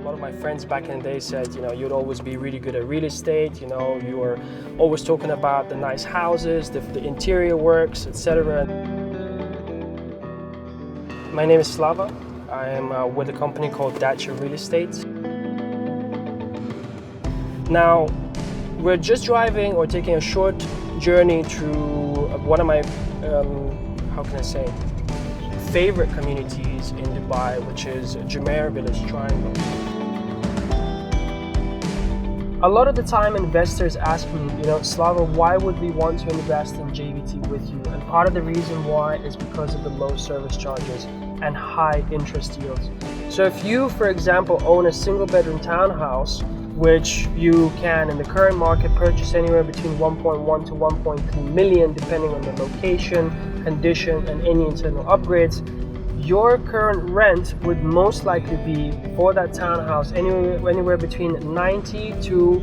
lot of my friends back in the day said, you'd always be really good at real estate. You were always talking about the nice houses, the interior works, etc. My name is Slava. I am with a company called Dacha Real Esate. Now, we're just driving or taking a short journey through one of my, favorite communities in Dubai, which is Jumeirah Village Triangle. A lot of the time investors ask me, Slava, why would we want to invest in JVT with you? And part of the reason why is because of the low service charges and high interest yields. So if you, for example, own a single bedroom townhouse, which you can in the current market purchase anywhere between 1.1 to 1.3 million, depending on the location, condition, and any internal upgrades, your current rent would most likely be for that townhouse anywhere between 90 to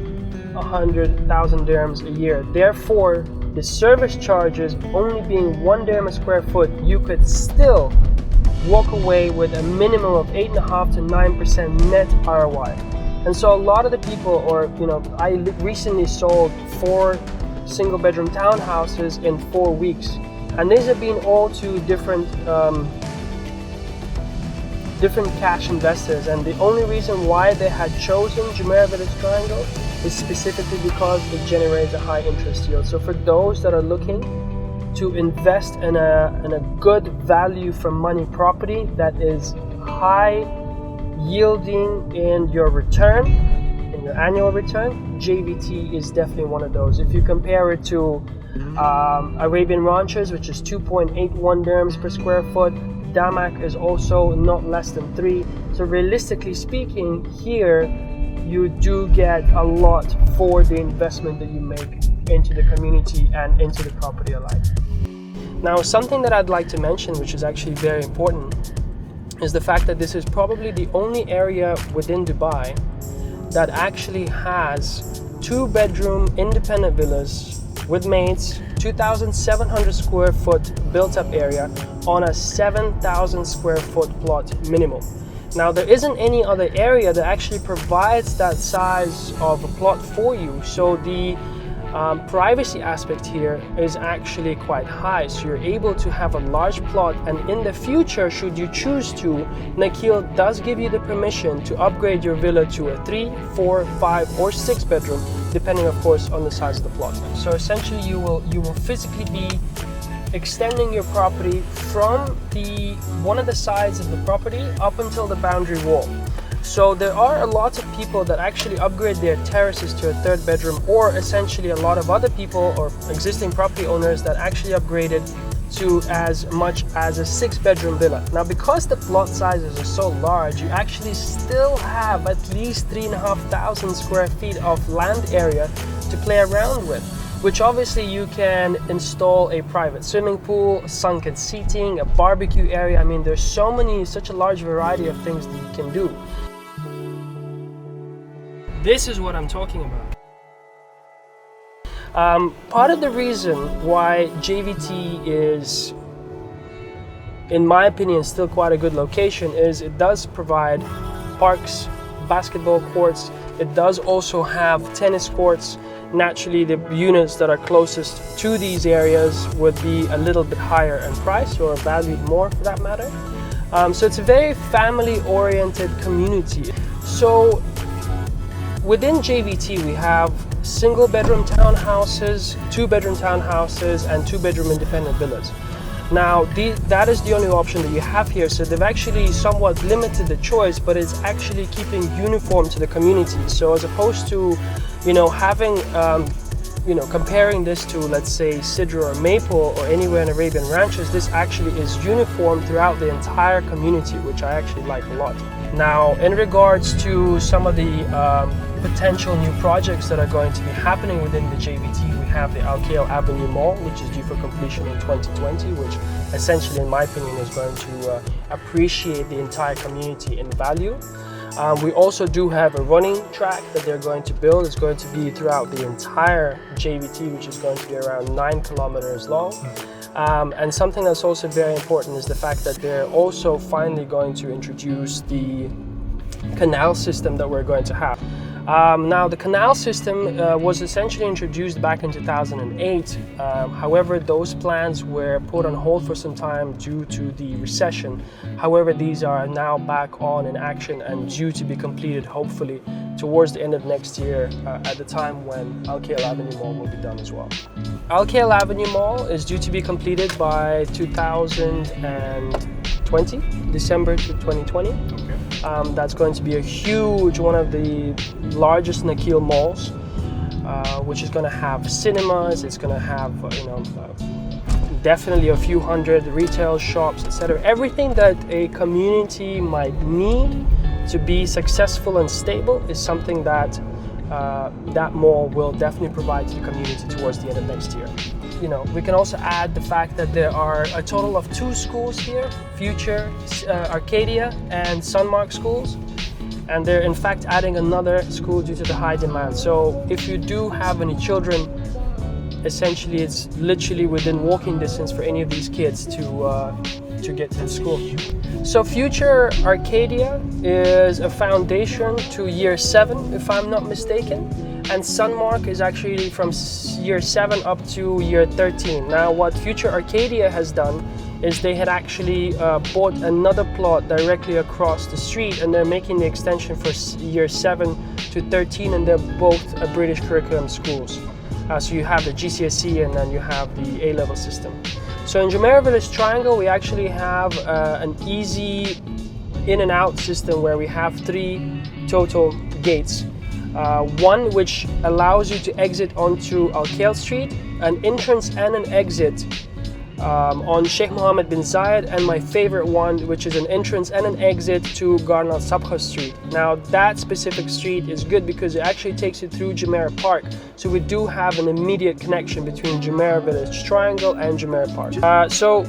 100,000 dirhams a year. Therefore, the service charges only being 1 dirham a square foot, you could still walk away with a minimum of 8.5 to 9% net ROI. And so a lot of the people, I recently sold 4 single bedroom townhouses in 4 weeks. And these have been all to different cash investors. And the only reason why they had chosen Jumeirah Village Triangle is specifically because it generates a high interest yield. So for those that are looking to invest in a good value for money property that is high yielding in your return, in your annual return, JVT is definitely one of those. If you compare it to Arabian Ranches, which is 2.81 dirhams per square foot, Damak is also not less than 3. So realistically speaking, here you do get a lot for the investment that you make into the community and into the property alike. Now, something that I'd like to mention, which is actually very important, is the fact that this is probably the only area within Dubai that actually has 2-bedroom independent villas with maids, 2,700 square foot built up area on a 7,000 square foot plot minimum. Now, there isn't any other area that actually provides that size of a plot for you, so the privacy aspect here is actually quite high. So you're able to have a large plot, and in the future, should you choose to, Nakheel does give you the permission to upgrade your villa to a 3, 4, 5 or 6 bedroom, depending of course on the size of the plot. So essentially you will physically be extending your property from one of the sides of the property up until the boundary wall. So there are a lot of people that actually upgrade their terraces to a 3rd bedroom, or essentially a lot of other people or existing property owners that actually upgraded to as much as a 6-bedroom villa. Now, because the plot sizes are so large, you actually still have at least 3,500 square feet of land area to play around with, which obviously you can install a private swimming pool, sunken seating, a barbecue area. I mean, there's such a large variety of things that you can do. This is what I'm talking about. Part of the reason why JVT is, in my opinion, still quite a good location is it does provide parks, basketball courts. It does also have tennis courts. Naturally, the units that are closest to these areas would be a little bit higher in price, or valued more for that matter. So it's a very family-oriented community. So within JVT, we have single bedroom townhouses, 2-bedroom townhouses, and 2-bedroom independent villas. Now, that is the only option that you have here. So they've actually somewhat limited the choice, but it's actually keeping uniform to the community. So as opposed to, having, comparing this to, let's say, Sidra or Maple or anywhere in Arabian Ranches, this actually is uniform throughout the entire community, which I actually like a lot. Now, in regards to some of the potential new projects that are going to be happening within the JVT, we have the Lko Avenue Mall, which is due for completion in 2020, which essentially, in my opinion, is going to appreciate the entire community in value. We also do have a running track that they're going to build. It's going to be throughout the entire JVT, which is going to be around 9 kilometers long. And something that's also very important is the fact that they're also finally going to introduce the canal system that we're going to have. Now, the canal system was essentially introduced back in 2008. However, those plans were put on hold for some time due to the recession. However, these are now back on in action and due to be completed, hopefully, towards the end of next year, at the time when Lko Avenue Mall will be done as well. Lko Avenue Mall is due to be completed by 2020, December to 2020. Okay. That's going to be a huge, one of the largest Nakheel malls, which is going to have cinemas. It's going to have, definitely a few hundred retail shops, etc. Everything that a community might need to be successful and stable is something that that mall will definitely provide to the community towards the end of next year. We can also add the fact that there are a total of 2 schools here, Future, Arcadia and Sunmark schools. And they're in fact adding another school due to the high demand. So if you do have any children, essentially it's literally within walking distance for any of these kids to get to the school. So Future Arcadia is a foundation to year 7, if I'm not mistaken. And Sunmark is actually from year 7 up to year 13. Now, what Future Arcadia has done is they had actually bought another plot directly across the street, and they're making the extension for year 7 to 13, and they're both British curriculum schools. So you have the GCSE and then you have the A-level system. So in Jumeirah Village Triangle, we actually have an easy in and out system where we have 3 total gates. One which allows you to exit onto Al-Khail Street, an entrance and an exit on Sheikh Mohammed bin Zayed, and my favorite one, which is an entrance and an exit to Garnal Sabha Street. Now, that specific street is good because it actually takes you through Jumeirah Park. So we do have an immediate connection between Jumeirah Village Triangle and Jumeirah Park. So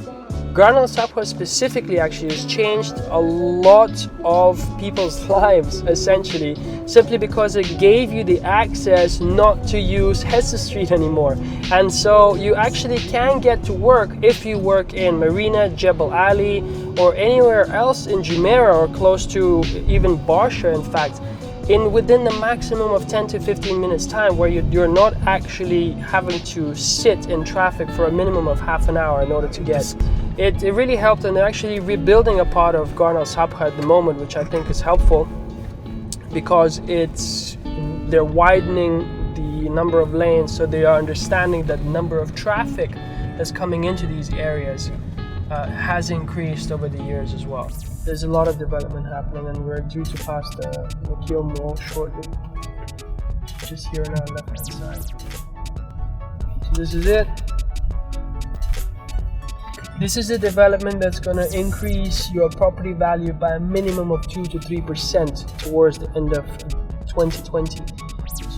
Garnal Sabha specifically actually has changed a lot of people's lives, essentially, simply because it gave you the access not to use Hesse Street anymore. And so you actually can get to work if you work in Marina, Jebel Ali, or anywhere else in Jumeirah, or close to even Barsha, in fact, within the maximum of 10 to 15 minutes time, where you're not actually having to sit in traffic for a minimum of half an hour in order to get. It really helped, and they're actually rebuilding a part of Garnal Sabha at the moment, which I think is helpful because they're widening the number of lanes, so they are understanding that the number of traffic that's coming into these areas has increased over the years as well. There's a lot of development happening, and we're due to pass the Nakheel Mall shortly, just here on our left hand side. So this is it. This is a development that's going to increase your property value by a minimum of 2 to 3% towards the end of 2020. So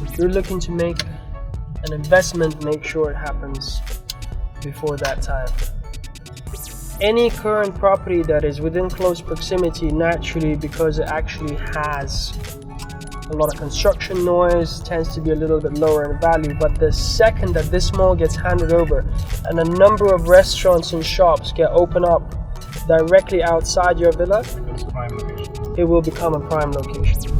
if you're looking to make an investment, make sure it happens before that time. Any current property that is within close proximity, naturally, because it actually has a lot of construction noise, tends to be a little bit lower in value. But the second that this mall gets handed over and a number of restaurants and shops get open up directly outside your villa, it will become a prime location.